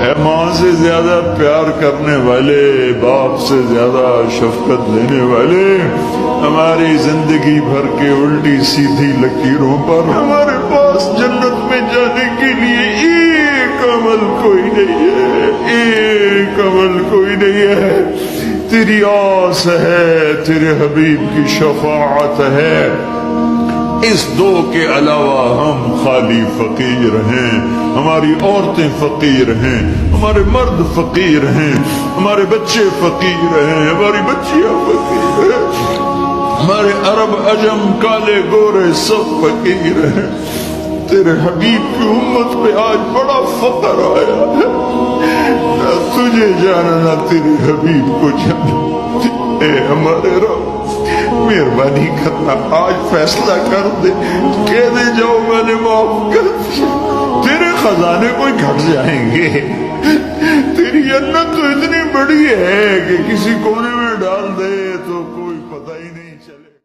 اے ماں سے زیادہ پیار کرنے والے، باپ سے زیادہ شفقت دینے والے، ہماری زندگی بھر کے الٹی سیدھی لکیروں پر ہمارے پاس جنت میں جانے کے لیے ایک عمل کوئی نہیں ہے، ایک عمل کوئی نہیں ہے۔ تیری آس ہے، تیرے حبیب کی شفاعت ہے، اس دو کے علاوہ ہم خالی فقیر ہیں، ہماری عورتیں فقیر ہیں، ہمارے مرد فقیر ہیں، ہمارے بچے فقیر ہیں، ہماری بچیاں فقیر ہیں، ہمارے عرب عجم کالے گورے سب فقیر ہیں۔ تیرے حبیب کی امت پہ آج بڑا فقر آیا ہے، نہ تجھے جانا نہ تیرے حبیب کو جانا۔ اے ہمارے رب مہربانی کرنا، آج فیصلہ کر دے، کہہ دے جاؤ میں نے معاف کر دیا، تیرے خزانے کوئی گھٹ جائیں گے۔ تیری جنت تو اتنی بڑی ہے کہ کسی کونے میں ڈال دے تو کوئی پتہ ہی نہیں چلے۔